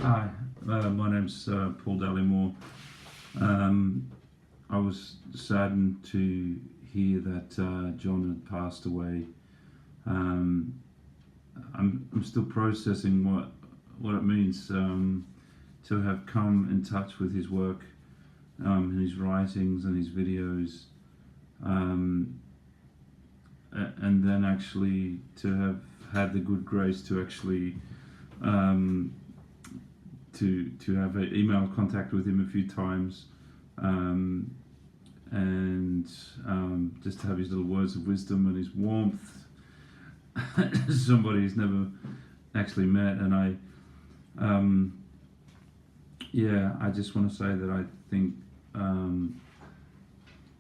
Hi, my name's Paul Dallimore. I was saddened to hear that John had passed away. Um, I'm still processing what it means to have come in touch with his work, and his writings and his videos, um, and then actually to have had the good grace to actually um, to have an email contact with him a few times, um, and just to have his little words of wisdom and his warmth. Somebody he's never actually met, and I just want to say that I think,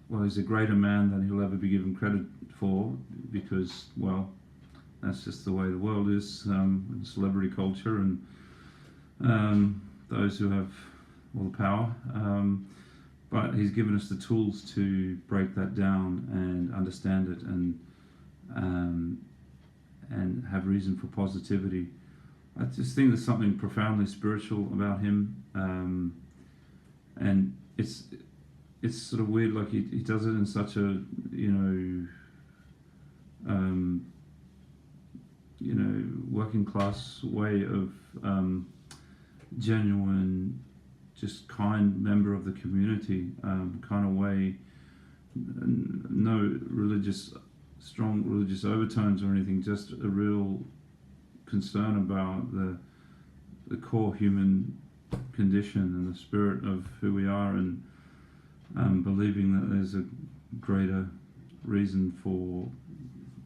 well, he's a greater man than he'll ever be given credit for, because, well, that's just the way the world is, in celebrity culture, and those who have all the power. But he's given us the tools to break that down and understand it, and have reason for positivity. I just think there's something profoundly spiritual about him, and it's sort of weird. Like he does it in such a working class way of genuine, just kind member of the community kind of way. No strong religious overtones or anything. Just a real concern about the core human condition and the spirit of who we are, and believing that there's a greater reason for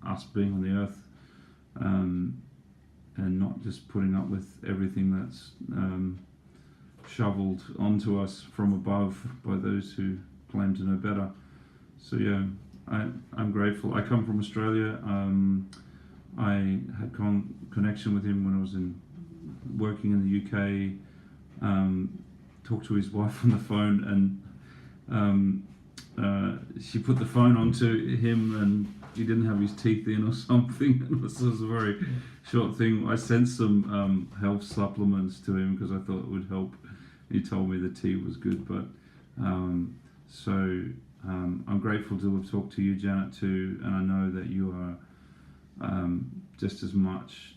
us being on the earth, and not just putting up with everything that's shoveled onto us from above by those who claim to know better. So yeah, I'm grateful. I come from Australia. I had connection with him when I was working in the UK. Talked to his wife on the phone, and she put the phone onto him, and he didn't have his teeth in or something. This was a very short thing. I sent some health supplements to him because I thought it would help. He told me the tea was good, but I'm grateful to have talked to you, Janet, too, and I know that you are just as much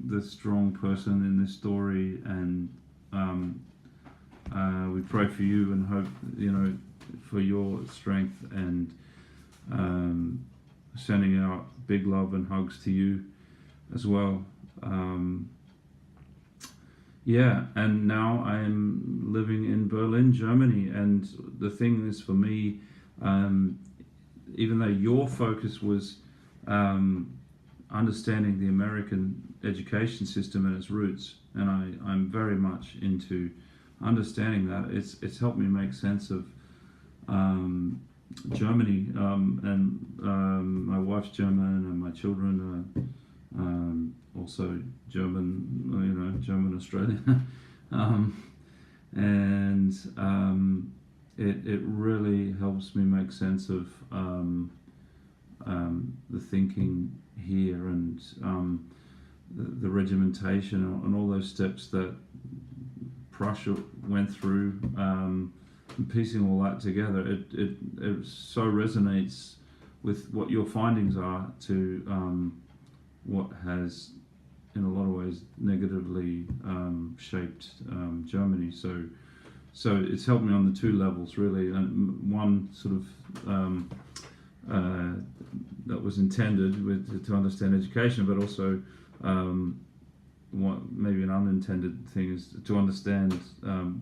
the strong person in this story, and we pray for you and hope, for your strength, and sending out big love and hugs to you as well. And now I am living in Berlin, Germany, and the thing is, for me, even though your focus was understanding the American education system and its roots, and I'm very much into understanding that, it's helped me make sense of Germany, and my wife's German, and my children are also German, German Australian, and it really helps me make sense of the thinking here, and the regimentation and all those steps that Prussia went through, and piecing all that together. It so resonates with what your findings are to what has, in a lot of ways, negatively shaped Germany. So it's helped me on the two levels, really. And one sort of that was intended to understand education, but also what maybe an unintended thing is to understand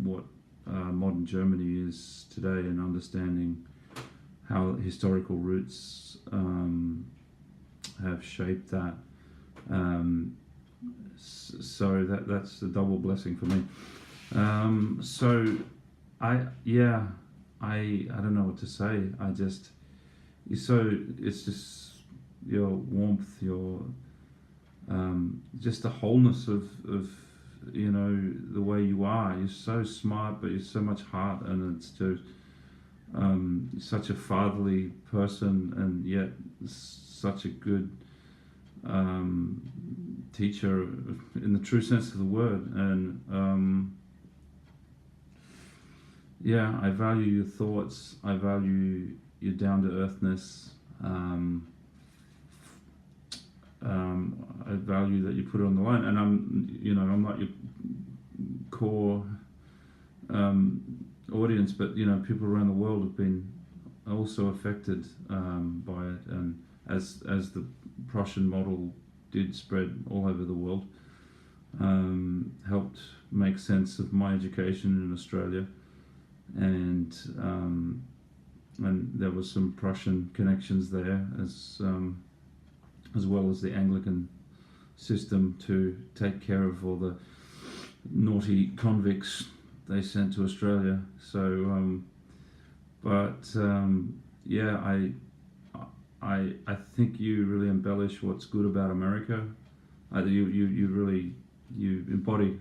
what modern Germany is today, and understanding how historical roots have shaped that. So that's a double blessing for me. I don't know what to say. It's just your warmth, your just the wholeness of the way you are. You're so smart, but you're so much heart, and it's just such a fatherly person, and yet such a good teacher in the true sense of the word, and yeah, I value your thoughts. I value your down to earthness. I value that you put it on the line, and I'm not your core audience, but people around the world have been also affected by it, and as the Prussian model did spread all over the world, helped make sense of my education in Australia, and there was some Prussian connections there as well as the Anglican system to take care of all the naughty convicts they sent to Australia. So, yeah, I think you really embellish what's good about America. You really embody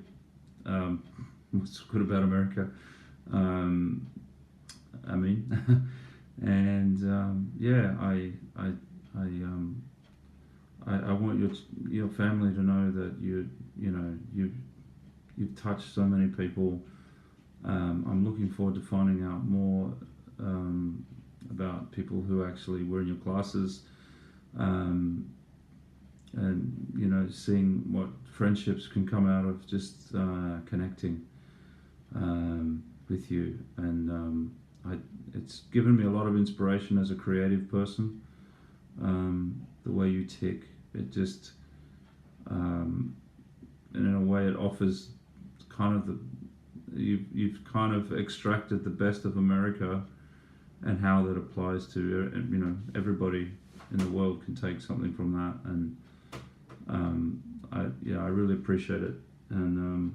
what's good about America. I mean, and yeah, I want your family to know that you've touched so many people. I'm looking forward to finding out more about people who actually were in your classes, and seeing what friendships can come out of just connecting with you, and it's given me a lot of inspiration as a creative person. The way you tick, it just, and in a way, it offers kind of you've kind of extracted the best of America, and how that applies to everybody in the world can take something from that, and I really appreciate it, and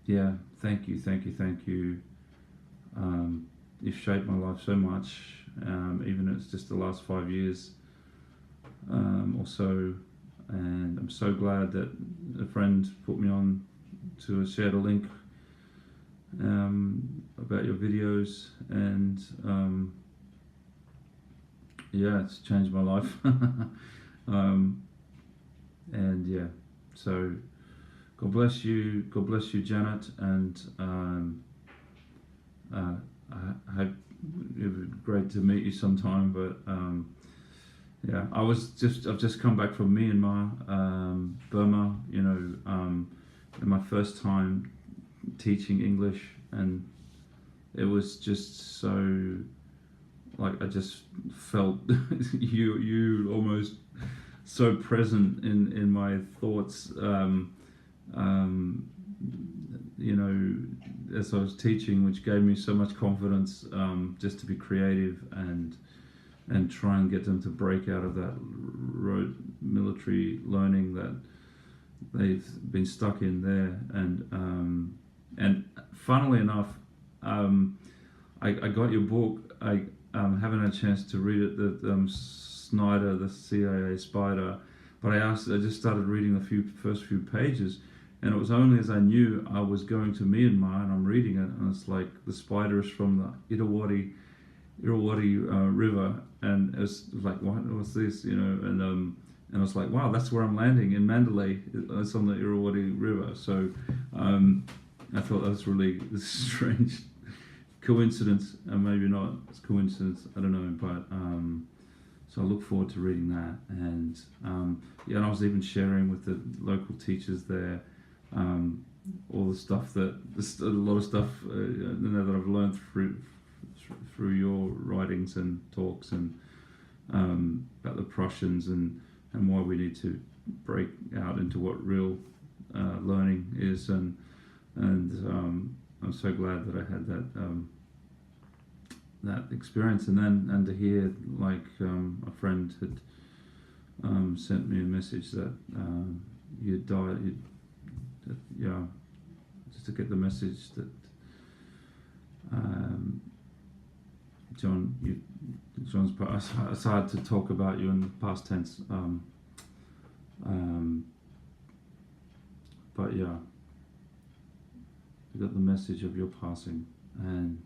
yeah, thank you. You've shaped my life so much, even if it's just the last 5 years or so, and I'm so glad that a friend put me on to share the link about your videos, and yeah, it's changed my life. And yeah, so God bless you, Janet, and I hope it would be great to meet you sometime. But yeah, I've just come back from Myanmar, Burma, and my first time teaching English, and it was just so, like, I just felt you almost so present in my thoughts, as I was teaching, which gave me so much confidence, just to be creative and try and get them to break out of that rote military learning that they've been stuck in there. And funnily enough, I got your book. I haven't had a chance to read it, the Snyder, the CIA Spider, but I just started reading the first few pages, and it was only as I knew I was going to Myanmar, and I'm reading it, and it's like the spider is from the Irrawaddy River, and it's like, what's this, and I was like, wow, that's where I'm landing, in Mandalay. It's on the Irrawaddy River. So I thought that was really strange coincidence, and maybe not, it's coincidence, I don't know, but so I look forward to reading that, and yeah, and I was even sharing with the local teachers there all the stuff a lot of stuff that I've learned through your writings and talks, and about the Prussians, and why we need to break out into what real learning is, and I'm so glad that I had that experience, and to hear, like, a friend had sent me a message that you died. Yeah, just to get the message that John's. It's hard to talk about you in the past tense, but yeah, you got the message of your passing, and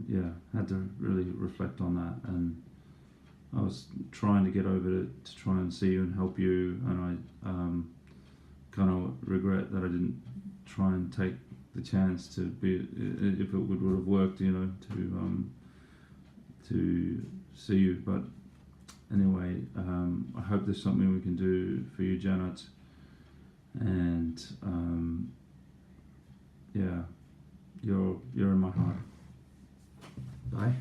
yeah, had to really reflect on that, and I was trying to get over to try and see you and help you, and I kind of regret that I didn't try and take the chance to be, if it would have worked, you know, to see you. But anyway, I hope there's something we can do for you, Janet. And yeah, you're in my heart. Bye.